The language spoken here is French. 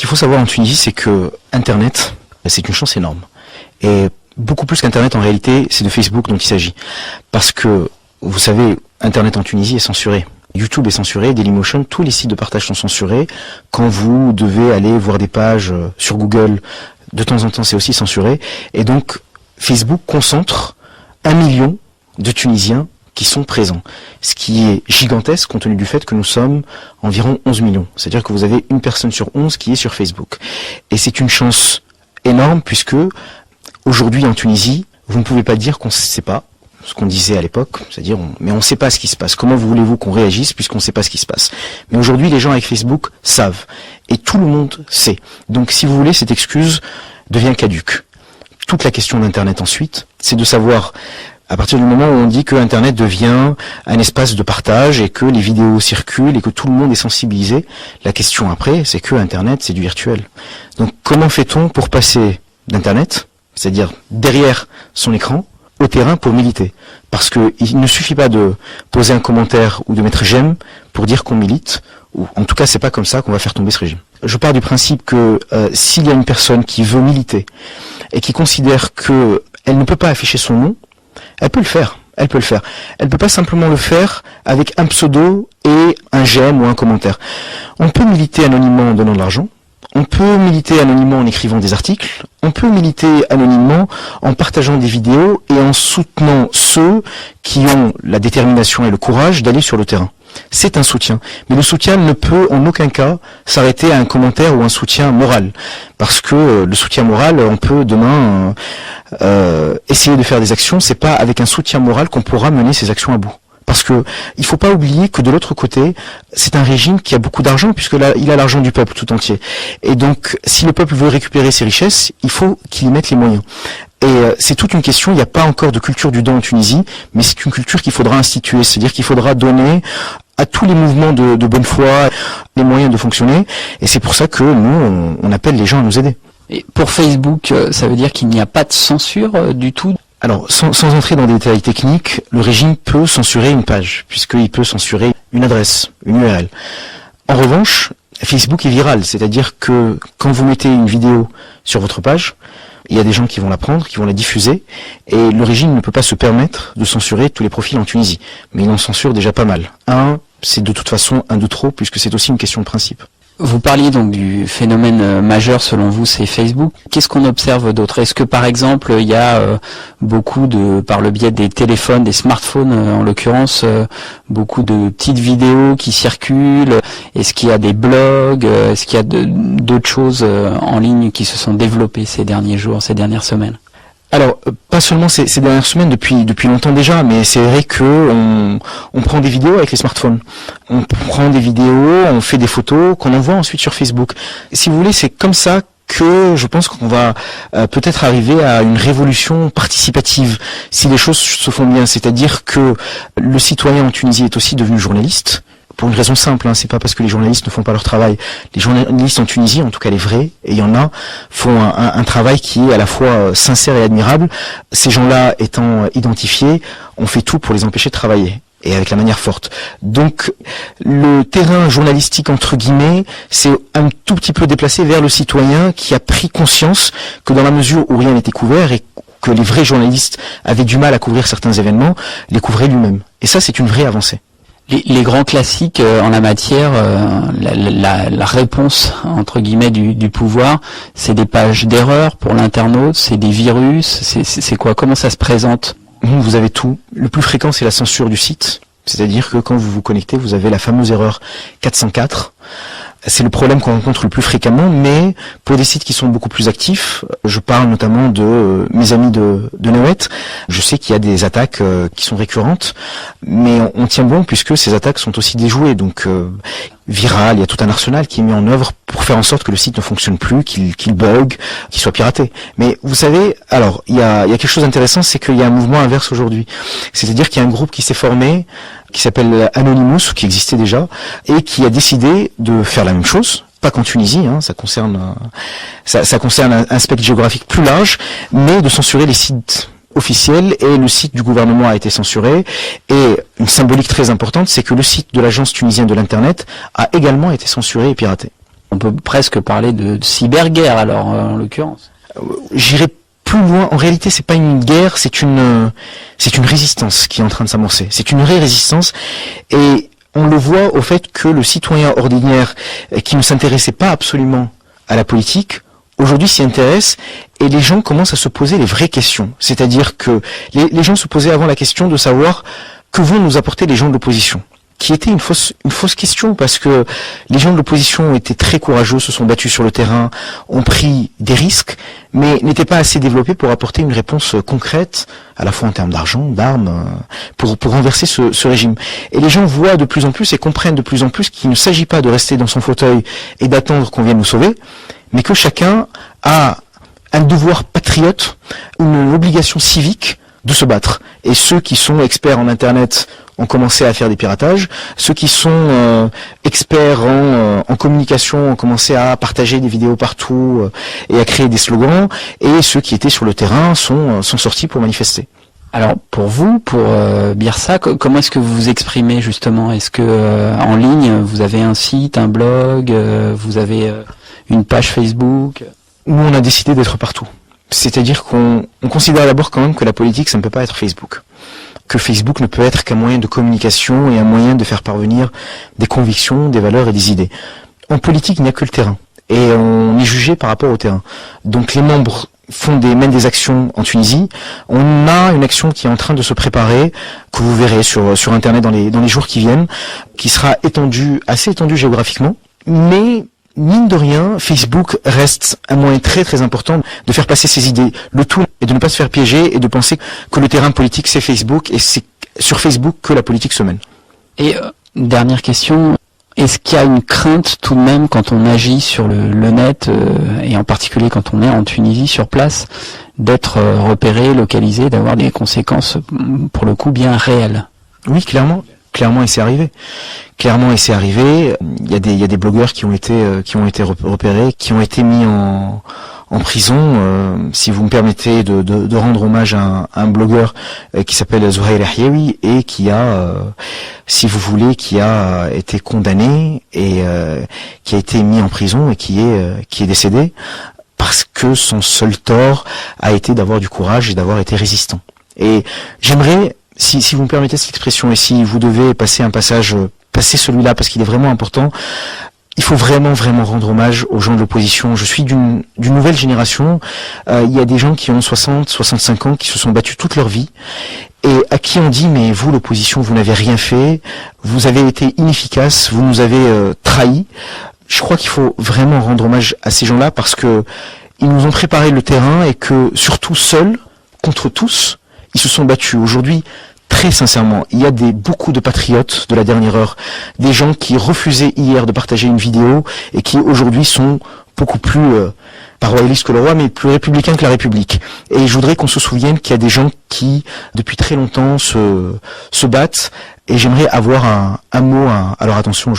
qu'il faut savoir en Tunisie, c'est que Internet, c'est une chance énorme. Et beaucoup plus qu'Internet, en réalité, c'est de Facebook dont il s'agit. Parce que, vous savez, Internet en Tunisie est censuré. YouTube est censuré, Dailymotion, tous les sites de partage sont censurés. Quand vous devez aller voir des pages sur Google, de temps en temps, c'est aussi censuré. Et donc, Facebook concentre 1 million de Tunisiens qui sont présents. Ce qui est gigantesque compte tenu du fait que nous sommes environ 11 millions. C'est-à-dire que vous avez une personne sur 11 qui est sur Facebook. Et c'est une chance énorme puisque, aujourd'hui en Tunisie, vous ne pouvez pas dire qu'on ne sait pas ce qu'on disait à l'époque, c'est-à-dire mais on ne sait pas ce qui se passe. Comment voulez-vous qu'on réagisse puisqu'on ne sait pas ce qui se passe? Mais aujourd'hui, les gens avec Facebook savent. Et tout le monde sait. Donc si vous voulez, cette excuse devient caduque. Toute la question d'Internet ensuite, c'est de savoir, à partir du moment où on dit que Internet devient un espace de partage et que les vidéos circulent et que tout le monde est sensibilisé, la question après, c'est que Internet, c'est du virtuel. Donc comment fait-on pour passer d'Internet, c'est-à-dire derrière son écran, au terrain pour militer? Parce que il ne suffit pas de poser un commentaire ou de mettre j'aime pour dire qu'on milite, ou en tout cas c'est pas comme ça qu'on va faire tomber ce régime. Je pars du principe que s'il y a une personne qui veut militer et qui considère que elle ne peut pas afficher son nom, elle peut le faire. Elle peut le faire. Elle peut pas simplement le faire avec un pseudo et un j'aime ou un commentaire. On peut militer anonymement en donnant de l'argent. On peut militer anonymement en écrivant des articles, on peut militer anonymement en partageant des vidéos et en soutenant ceux qui ont la détermination et le courage d'aller sur le terrain. C'est un soutien, mais le soutien ne peut en aucun cas s'arrêter à un commentaire ou un soutien moral, parce que le soutien moral, on peut demain essayer de faire des actions, c'est pas avec un soutien moral qu'on pourra mener ces actions à bout. Parce que il faut pas oublier que de l'autre côté, c'est un régime qui a beaucoup d'argent, puisque là, il a l'argent du peuple tout entier. Et donc, si le peuple veut récupérer ses richesses, il faut qu'il y mette les moyens. Et c'est toute une question, il n'y a pas encore de culture du don en Tunisie, mais c'est une culture qu'il faudra instituer, c'est-à-dire qu'il faudra donner à tous les mouvements de bonne foi les moyens de fonctionner, et c'est pour ça que nous, on appelle les gens à nous aider. Et pour Facebook, ça veut dire qu'il n'y a pas de censure du tout? Alors, sans entrer dans des détails techniques, le régime peut censurer une page, puisqu'il peut censurer une adresse, une URL. En revanche, Facebook est viral, c'est-à-dire que quand vous mettez une vidéo sur votre page, il y a des gens qui vont la prendre, qui vont la diffuser, et le régime ne peut pas se permettre de censurer tous les profils en Tunisie. Mais il en censure déjà pas mal. C'est de toute façon un de trop, puisque c'est aussi une question de principe. Vous parliez donc du phénomène majeur selon vous, c'est Facebook. Qu'est-ce qu'on observe d'autre? Est-ce que par exemple il y a beaucoup par le biais des téléphones, des smartphones en l'occurrence, beaucoup de petites vidéos qui circulent? Est-ce qu'il y a des blogs? Est-ce qu'il y a d'autres choses en ligne qui se sont développées ces derniers jours, ces dernières semaines? Alors, pas seulement ces dernières semaines, depuis longtemps déjà, mais c'est vrai que on prend des vidéos avec les smartphones. On prend des vidéos, on fait des photos qu'on envoie ensuite sur Facebook. Si vous voulez, c'est comme ça que je pense qu'on va peut-être arriver à une révolution participative, si les choses se font bien. C'est-à-dire que le citoyen en Tunisie est aussi devenu journaliste. Pour une raison simple, c'est pas parce que les journalistes ne font pas leur travail. Les journalistes en Tunisie, en tout cas les vrais, et il y en a, font un travail qui est à la fois sincère et admirable. Ces gens-là étant identifiés, on fait tout pour les empêcher de travailler, et avec la manière forte. Donc, le terrain journalistique, entre guillemets, c'est un tout petit peu déplacé vers le citoyen qui a pris conscience que dans la mesure où rien n'était couvert et que les vrais journalistes avaient du mal à couvrir certains événements, les couvraient lui-même. Et ça, c'est une vraie avancée. Les grands classiques en la matière, la réponse entre guillemets du pouvoir, c'est des pages d'erreur pour l'internaute, c'est des virus, c'est quoi? Comment ça se présente? Vous avez tout. Le plus fréquent, c'est la censure du site. C'est-à-dire que quand vous vous connectez, vous avez la fameuse erreur 404. C'est le problème qu'on rencontre le plus fréquemment, mais pour des sites qui sont beaucoup plus actifs, je parle notamment de mes amis de Newet, je sais qu'il y a des attaques qui sont récurrentes, mais on tient bon puisque ces attaques sont aussi déjouées, donc Viral, il y a tout un arsenal qui est mis en œuvre pour faire en sorte que le site ne fonctionne plus, qu'il bug, qu'il soit piraté. Mais vous savez, alors il y a quelque chose d'intéressant, c'est qu'il y a un mouvement inverse aujourd'hui. C'est-à-dire qu'il y a un groupe qui s'est formé, qui s'appelle Anonymous, qui existait déjà, et qui a décidé de faire la même chose. Pas qu'en Tunisie, ça concerne un spectre géographique plus large, mais de censurer les sites officiel, et le site du gouvernement a été censuré, et une symbolique très importante, c'est que le site de l'agence tunisienne de l'internet a également été censuré et piraté. On peut presque parler de cyberguerre alors, en l'occurrence. J'irai plus loin. En réalité, c'est pas une guerre, c'est une résistance qui est en train de s'amorcer. C'est une vraie résistance, et on le voit au fait que le citoyen ordinaire qui ne s'intéressait pas absolument à la politique, aujourd'hui s'y intéresse, et les gens commencent à se poser les vraies questions. C'est-à-dire que les gens se posaient avant la question de savoir que vont nous apporter les gens de l'opposition, qui était une fausse question, parce que les gens de l'opposition ont été très courageux, se sont battus sur le terrain, ont pris des risques, mais n'étaient pas assez développés pour apporter une réponse concrète, à la fois en termes d'argent, d'armes, pour renverser ce régime. Et les gens voient de plus en plus et comprennent de plus en plus qu'il ne s'agit pas de rester dans son fauteuil et d'attendre qu'on vienne nous sauver, mais que chacun a un devoir patriote, une obligation civique de se battre. Et ceux qui sont experts en Internet ont commencé à faire des piratages. Ceux qui sont experts en communication ont commencé à partager des vidéos partout et à créer des slogans. Et ceux qui étaient sur le terrain sont sortis pour manifester. Alors pour vous, pour Birsa, comment est-ce que vous vous exprimez justement? Est-ce que en ligne, vous avez un site, un blog, vous avez une page Facebook? Nous, on a décidé d'être partout. C'est-à-dire qu'on considère d'abord quand même que la politique, ça ne peut pas être Facebook. Que Facebook ne peut être qu'un moyen de communication et un moyen de faire parvenir des convictions, des valeurs et des idées. En politique, il n'y a que le terrain. Et on est jugé par rapport au terrain. Donc les membres mènent des actions en Tunisie. On a une action qui est en train de se préparer, que vous verrez sur Internet dans les jours qui viennent, qui sera assez étendue géographiquement. Mais mine de rien, Facebook reste un moyen très très important de faire passer ses idées. Le tout est de ne pas se faire piéger et de penser que le terrain politique c'est Facebook, et c'est sur Facebook que la politique se mène. Et dernière question, est-ce qu'il y a une crainte tout de même quand on agit sur le net, et en particulier quand on est en Tunisie sur place, d'être repéré, localisé, d'avoir des conséquences pour le coup bien réelles? Oui, clairement, et c'est arrivé. Il y a des blogueurs qui ont été repérés, qui ont été mis en prison. Si vous me permettez de rendre hommage à un blogueur qui s'appelle Zouhair Ahyawi, et qui a, si vous voulez, qui a été condamné et qui a été mis en prison et qui est décédé parce que son seul tort a été d'avoir du courage et d'avoir été résistant. Et j'aimerais, si vous me permettez cette expression, et si vous devez passer celui-là parce qu'il est vraiment important, il faut vraiment rendre hommage aux gens de l'opposition. Je suis d'une nouvelle génération. Il y a des gens qui ont 60, 65 ans, qui se sont battus toute leur vie, et à qui on dit, mais vous, l'opposition, vous n'avez rien fait, vous avez été inefficace, vous nous avez trahis. Je crois qu'il faut vraiment rendre hommage à ces gens-là, parce que ils nous ont préparé le terrain, et que, surtout seuls, contre tous, ils se sont battus. Aujourd'hui, très sincèrement, il y a beaucoup de patriotes de la dernière heure, des gens qui refusaient hier de partager une vidéo et qui aujourd'hui sont beaucoup plus, pas royalistes que le roi, mais plus républicains que la République. Et je voudrais qu'on se souvienne qu'il y a des gens qui, depuis très longtemps, se battent, et j'aimerais avoir un mot à leur attention.